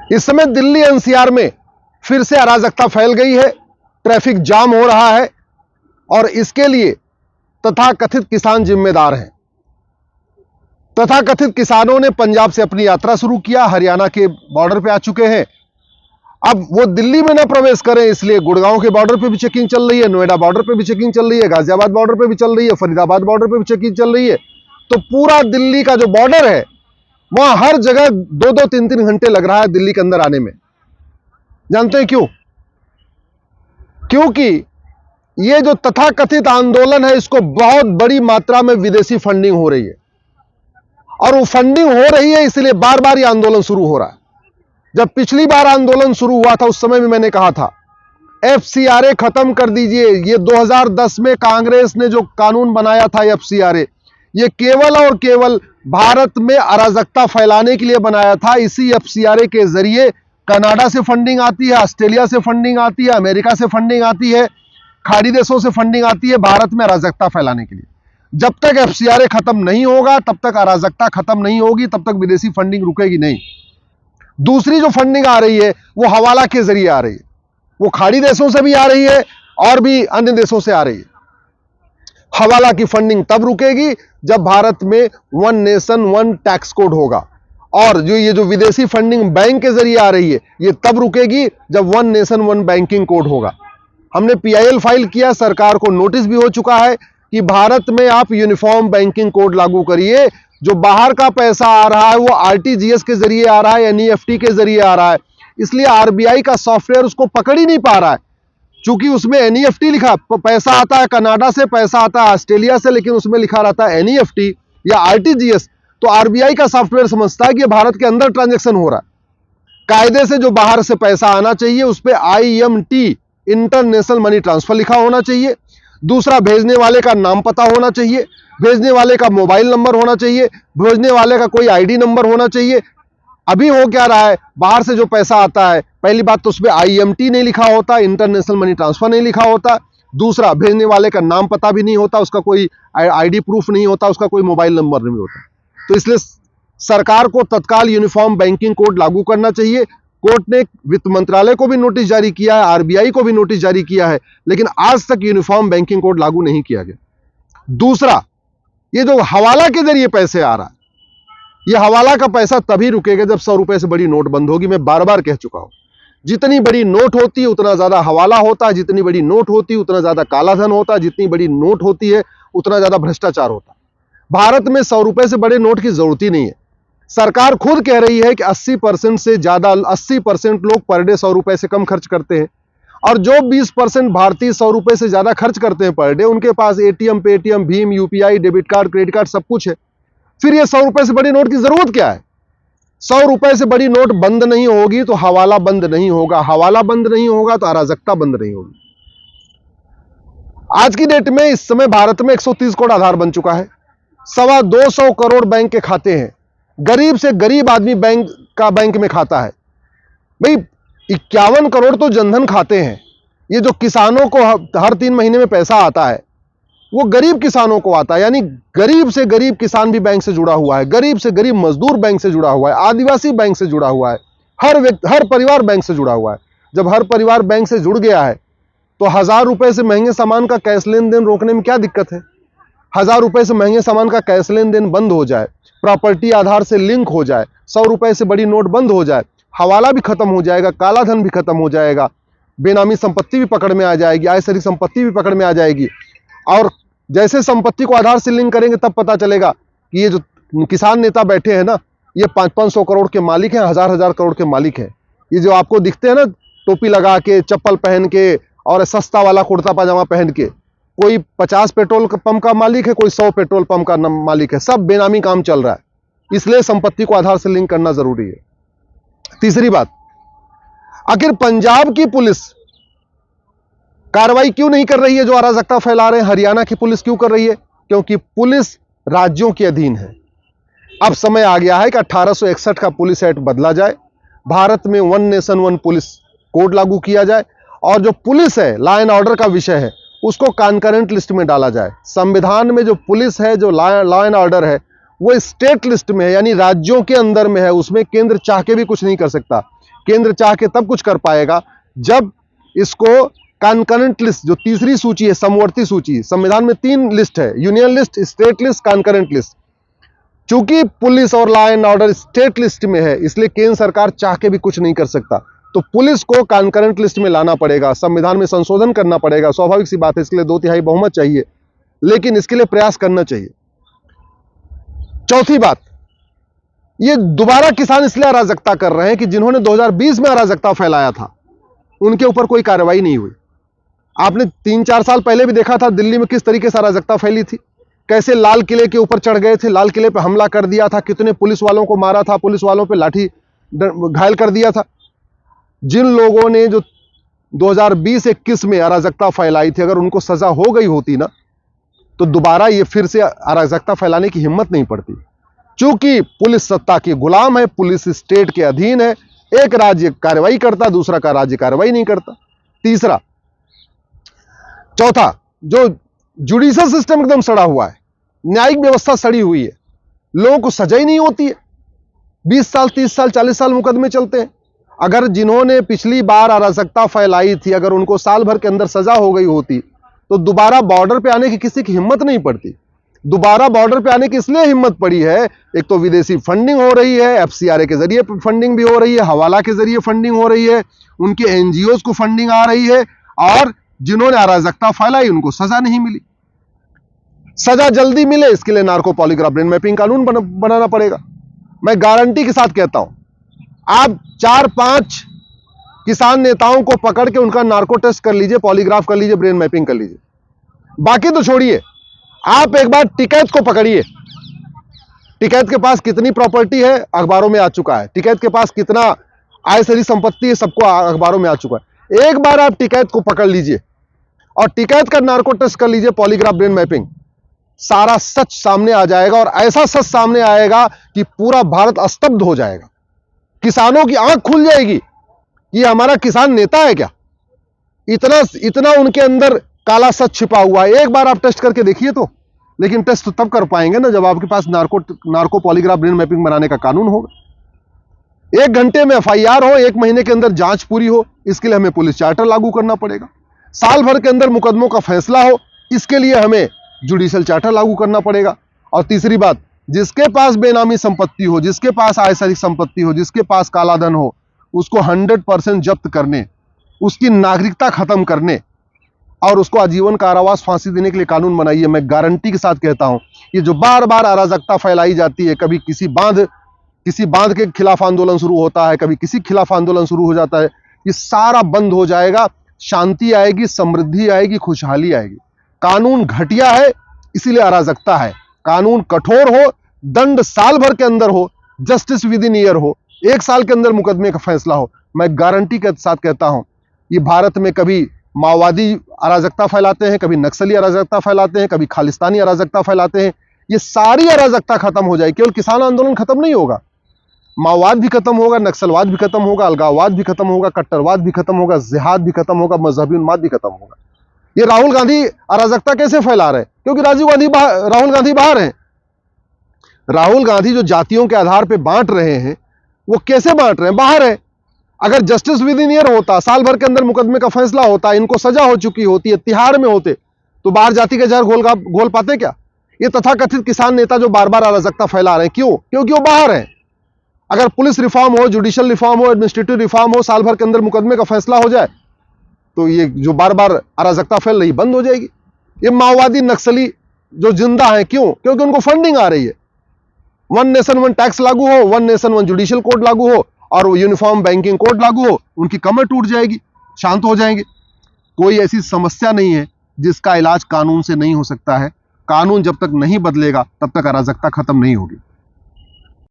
इस समय दिल्ली एनसीआर में फिर से अराजकता फैल गई है, ट्रैफिक जाम हो रहा है और इसके लिए तथाकथित किसान जिम्मेदार हैं। तथाकथित किसानों ने पंजाब से अपनी यात्रा शुरू किया, हरियाणा के बॉर्डर पे आ चुके हैं। अब वो दिल्ली में ना प्रवेश करें इसलिए गुड़गांव के बॉर्डर पे भी चेकिंग चल रही है, नोएडा बॉर्डर पे भी चेकिंग चल रही है, गाजियाबाद बॉर्डर पे भी चल रही है, फरीदाबाद बॉर्डर पे भी चेकिंग चल रही है। तो पूरा दिल्ली का जो बॉर्डर है वहां हर जगह 2-2, 3-3 घंटे लग रहा है दिल्ली के अंदर आने में। जानते हैं क्यों? क्योंकि ये जो तथाकथित आंदोलन है इसको बहुत बड़ी मात्रा में विदेशी फंडिंग हो रही है और वो फंडिंग हो रही है इसलिए बार बार ये आंदोलन शुरू हो रहा है। जब पिछली बार आंदोलन शुरू हुआ था उस समय भी मैंने कहा था एफसीआरए खत्म कर दीजिए। ये 2010 में कांग्रेस ने जो कानून बनाया था एफसीआरए, ये केवल और केवल भारत में अराजकता फैलाने के लिए बनाया था। इसी एफसीआरए के जरिए कनाडा से फंडिंग आती है, ऑस्ट्रेलिया से फंडिंग आती है, अमेरिका से फंडिंग आती है, खाड़ी देशों से फंडिंग आती है भारत में अराजकता फैलाने के लिए। जब तक एफसीआरए खत्म नहीं होगा तब तक अराजकता खत्म नहीं होगी, तब तक विदेशी फंडिंग रुकेगी नहीं। दूसरी जो फंडिंग आ रही है वो हवाला के जरिए आ रही है, वो खाड़ी देशों से भी आ रही है और भी अन्य देशों से आ रही है। हवाला की फंडिंग तब रुकेगी जब भारत में one nation one tax code होगा, और ये जो विदेशी फंडिंग बैंक के जरिए आ रही है ये तब रुकेगी जब one nation one banking code होगा। हमने पीआईएल फाइल किया, सरकार को नोटिस भी हो चुका है कि भारत में आप यूनिफॉर्म बैंकिंग कोड लागू करिए। जो बाहर का पैसा आ रहा है वो आरटीजीएस के जरिए आ रहा है, एनईएफटी के जरिए आ रहा है, इसलिए आरबीआई का सॉफ्टवेयर उसको पकड़ ही नहीं पा रहा है। चूंकि उसमें एनईएफटी लिखा, पैसा आता है कनाडा से, पैसा आता है ऑस्ट्रेलिया से, लेकिन उसमें लिखा रहता है एनईएफटी या आरटीजीएस, तो आरबीआई का सॉफ्टवेयर समझता है कि ये भारत के अंदर ट्रांजैक्शन हो रहा है। कायदे से जो बाहर से पैसा आना चाहिए उस पर IMT, इंटरनेशनल मनी ट्रांसफर लिखा होना चाहिए। दूसरा, भेजने वाले का नाम पता होना चाहिए, भेजने वाले का मोबाइल नंबर होना चाहिए, भेजने वाले का कोई आईडी नंबर होना चाहिए। अभी हो क्या रहा है, बाहर से जो पैसा आता है, पहली बात तो उसमें IMT नहीं लिखा होता, इंटरनेशनल मनी ट्रांसफर नहीं लिखा होता। दूसरा, भेजने वाले का नाम पता भी नहीं होता, उसका कोई आईडी प्रूफ नहीं होता, उसका कोई मोबाइल नंबर नहीं होता। तो इसलिए सरकार को तत्काल यूनिफॉर्म बैंकिंग कोड लागू करना चाहिए। कोर्ट ने वित्त मंत्रालय को भी नोटिस जारी किया है, आरबीआई को भी नोटिस जारी किया है, लेकिन आज तक यूनिफॉर्म बैंकिंग कोड लागू नहीं किया गया। दूसरा, ये जो हवाला के जरिए पैसे आ रहा है, ये हवाला का पैसा तभी रुकेगा जब 100 रुपए से बड़ी नोट बंद होगी। मैं बार बार कह चुका हूं, जितनी बड़ी नोट होती है उतना ज्यादा हवाला होता है, जितनी बड़ी नोट होती है उतना ज्यादा कालाधन होता है, जितनी बड़ी नोट होती है उतना ज्यादा भ्रष्टाचार होता है। भारत में 100 रुपए से बड़े नोट की जरूरत ही नहीं है। सरकार खुद कह रही है कि 80% से ज्यादा 80% लोग पर डे 100 रुपए से कम खर्च करते हैं, और जो 20% भारतीय 100 रुपए से ज्यादा खर्च करते हैं पर डे, उनके पास एटीएम, पेटीएम, भीम, UPI, debit card, credit card सब कुछ है। फिर ये 100 रुपए से बड़ी नोट की जरूरत क्या है? 100 रुपए से बड़ी नोट बंद नहीं होगी तो हवाला बंद नहीं होगा, हवाला बंद नहीं होगा तो अराजकता बंद नहीं होगी। आज की डेट में इस समय भारत में 130 करोड़ आधार बन चुका है, 225 करोड़ बैंक के खाते हैं, गरीब से गरीब आदमी बैंक में खाता है। भाई 51 करोड़ तो जनधन खाते हैं। ये जो किसानों को हर 3 महीने में पैसा आता है वो गरीब किसानों को आता है, यानी गरीब से गरीब किसान भी बैंक से जुड़ा हुआ है, गरीब से गरीब मजदूर बैंक से जुड़ा हुआ है, आदिवासी बैंक से जुड़ा हुआ है, हर परिवार बैंक से जुड़ा हुआ है। जब हर परिवार बैंक से जुड़ गया है तो 1000 रुपए से महंगे सामान का कैश लेन देन रोकने में क्या दिक्कत है? 1000 रुपए से महंगे सामान का कैश लेन देन बंद हो जाए, प्रॉपर्टी आधार से लिंक हो जाए, 100 रुपए से बड़ी नोट बंद हो जाए, हवाला भी खत्म हो जाएगा, कालाधन भी खत्म हो जाएगा, बेनामी संपत्ति भी पकड़ में आ जाएगी, आयसरी संपत्ति भी पकड़ में आ जाएगी। और जैसे संपत्ति को आधार से लिंक करेंगे तब पता चलेगा कि ये जो किसान नेता बैठे हैं ना, ये 500-500 करोड़ के मालिक हैं, 1000-1000 करोड़ के मालिक हैं। ये जो आपको दिखते हैं ना टोपी लगा के, चप्पल पहन के और सस्ता वाला कुर्ता पजामा पहन के, कोई 50 पेट्रोल पंप का मालिक है, कोई 100 पेट्रोल पंप का मालिक है, सब बेनामी काम चल रहा है। इसलिए संपत्ति को आधार से लिंक करना जरूरी है। तीसरी बात, आखिर पंजाब की पुलिस कार्रवाई क्यों नहीं कर रही है जो अराजकता फैला रहे हैं? हरियाणा की पुलिस क्यों कर रही है? क्योंकि पुलिस राज्यों के अधीन है। अब समय आ गया है कि 1861 का पुलिस एक्ट बदला जाए, भारत में one nation one police code लागू किया जाए, और जो पुलिस है, लॉ एंड ऑर्डर का विषय है, उसको कॉन्करेंट लिस्ट में डाला जाए। संविधान में जो पुलिस है, जो लॉ एंड ऑर्डर है, वो स्टेट लिस्ट में है, यानी राज्यों के अंदर में है, उसमें केंद्र चाह के भी कुछ नहीं कर सकता। केंद्र चाह के तब कुछ कर पाएगा जब इसको कॉन्करेंट लिस्ट, जो तीसरी सूची है, समवर्ती सूची, संविधान में 3 लिस्ट है, union list, state list, concurrent list. चूंकि पुलिस और law and order state list में है, इसलिए केंद्र सरकार चाह के भी कुछ नहीं कर सकता। तो पुलिस को कॉन्करेंट लिस्ट में लाना पड़ेगा, संविधान में संशोधन करना पड़ेगा, स्वाभाविक सी बात है। इसके लिए 2/3 बहुमत चाहिए, लेकिन इसके लिए प्रयास करना चाहिए। चौथी बात, ये दोबारा किसान इसलिए अराजकता कर रहे हैं कि जिन्होंने 2020 में अराजकता फैलाया था उनके ऊपर कोई कार्रवाई नहीं हुई। आपने 3-4 साल पहले भी देखा था दिल्ली में किस तरीके से अराजकता फैली थी, कैसे लाल किले के ऊपर चढ़ गए थे, लाल किले पर हमला कर दिया था, कितने पुलिस वालों को मारा था, पुलिस वालों पे लाठी घायल कर दिया था। जिन लोगों ने जो 2020-21 में अराजकता फैलाई थी, अगर उनको सजा हो गई होती ना, तो दोबारा ये फिर से अराजकता फैलाने की हिम्मत नहीं पड़ती। चूंकि पुलिस सत्ता की गुलाम है, पुलिस स्टेट के अधीन है, एक राज्य कार्रवाई करता, दूसरा का राज्य कार्रवाई नहीं करता। चौथा, जो जुडिशियल सिस्टम एकदम सड़ा हुआ है, न्यायिक व्यवस्था सड़ी हुई है, लोगों को सजा ही नहीं होती है। 20 साल, 30 साल, 40 साल मुकदमे चलते हैं। अगर जिन्होंने पिछली बार अराजकता फैलाई थी, अगर उनको साल भर के अंदर सजा हो गई होती, तो दोबारा बॉर्डर पे आने की किसी की हिम्मत नहीं पड़ती। दोबारा बॉर्डर पे आने की इसलिए हिम्मत पड़ी है, एक तो विदेशी फंडिंग हो रही है, एफसीआरए के जरिए फंडिंग भी हो रही है, हवाला के जरिए फंडिंग हो रही है, उनके एनजीओज को फंडिंग आ रही है, और जिन्होंने अराजकता फैलाई उनको सजा नहीं मिली। सजा जल्दी मिले, इसके लिए नार्को पॉलीग्राफ ब्रेन मैपिंग कानून बनाना पड़ेगा। मैं गारंटी के साथ कहता हूं, आप 4-5 किसान नेताओं को पकड़ के उनका नार्को टेस्ट कर लीजिए, पॉलीग्राफ कर लीजिए, ब्रेन मैपिंग कर लीजिए। बाकी तो छोड़िए, आप एक बार टिकैत को पकड़िए। टिकैत के पास कितनी प्रॉपर्टी है अखबारों में आ चुका है, टिकैत के पास कितना आय से संपत्ति है सबको अखबारों में आ चुका है। एक बार आप टिकैत को पकड़ लीजिए और टिकैत का नार्को टेस्ट कर लीजिए, पॉलीग्राफ ब्रेन मैपिंग, सारा सच सामने आ जाएगा। और ऐसा सच सामने आएगा कि पूरा भारत स्तब्ध हो जाएगा। किसानों की आंख खुल जाएगी, ये हमारा किसान नेता है क्या? इतना उनके अंदर काला सच छिपा हुआ है। एक बार आप टेस्ट करके देखिए तो। लेकिन टेस्ट तो तब कर पाएंगे ना जब आपके पास नार्को पॉलीग्राफ ब्रेन मैपिंग बनाने का कानून होगा। 1 घंटे में एफआईआर हो, 1 महीने के अंदर जांच पूरी हो, इसके लिए हमें पुलिस चार्टर लागू करना पड़ेगा। साल भर के अंदर मुकदमों का फैसला हो, इसके लिए हमें जुडिशियल चार्टर लागू करना पड़ेगा। और तीसरी बात, जिसके पास बेनामी संपत्ति हो, जिसके पास आयसरिक संपत्ति हो, जिसके पास कालाधन हो, उसको 100% जब्त करने, उसकी नागरिकता खत्म करने और उसको आजीवन कारावास, फांसी देने के लिए कानून बनाइए। मैं गारंटी के साथ कहता हूं, ये जो बार बार अराजकता फैलाई जाती है, कभी किसी बांध के खिलाफ आंदोलन शुरू होता है, कभी किसी खिलाफ आंदोलन शुरू हो जाता है, ये सारा बंद हो जाएगा। शांति आएगी, समृद्धि आएगी, खुशहाली आएगी। कानून घटिया है इसीलिए अराजकता है। कानून कठोर हो, दंड साल भर के अंदर हो, जस्टिस विद इन ईयर हो, 1 साल के अंदर मुकदमे का फैसला हो। मैं गारंटी के साथ कहता हूं, ये भारत में कभी माओवादी अराजकता फैलाते हैं, कभी नक्सली अराजकता फैलाते हैं, कभी खालिस्तानी अराजकता फैलाते हैं, ये सारी अराजकता खत्म हो जाएगी। केवल किसान आंदोलन खत्म नहीं होगा, माओवाद भी खत्म होगा, नक्सलवाद भी खत्म होगा, अलगाववाद भी खत्म होगा, कट्टरवाद भी खत्म होगा, जिहाद भी खत्म होगा, मजहबी उन्माद भी खत्म होगा। ये राहुल गांधी अराजकता कैसे फैला रहे हैं? क्योंकि राहुल गांधी बाहर हैं। राहुल गांधी जो जातियों के आधार पर बांट रहे हैं, वो कैसे बांट रहे हैं? बाहर है। अगर जस्टिस विद इन ईयर होता, साल भर के अंदर मुकदमे का फैसला होता, इनको सजा हो चुकी होती है, तिहाड़ में होते, तो बाहर जाति के जहर घोल पाते क्या? ये तथाकथित किसान नेता जो बार बार अराजकता फैला रहे हैं, क्यों? क्योंकि वो बाहर हैं। अगर पुलिस रिफॉर्म हो, जुडिशियल रिफॉर्म हो, एडमिनिस्ट्रेटिव रिफॉर्म हो, साल भर के अंदर मुकदमे का फैसला हो जाए, तो ये जो बार बार अराजकता फैल रही बंद हो जाएगी। ये माओवादी नक्सली जो जिंदा है, क्यों? क्योंकि उनको फंडिंग आ रही है। 1 नेशन 1 टैक्स लागू हो, 1 नेशन 1 जुडिशियल कोड लागू हो और यूनिफॉर्म बैंकिंग कोड लागू हो, उनकी कमर टूट जाएगी, शांत हो जाएंगे। कोई ऐसी समस्या नहीं है जिसका इलाज कानून से नहीं हो सकता है। कानून जब तक नहीं बदलेगा तब तक अराजकता खत्म नहीं होगी।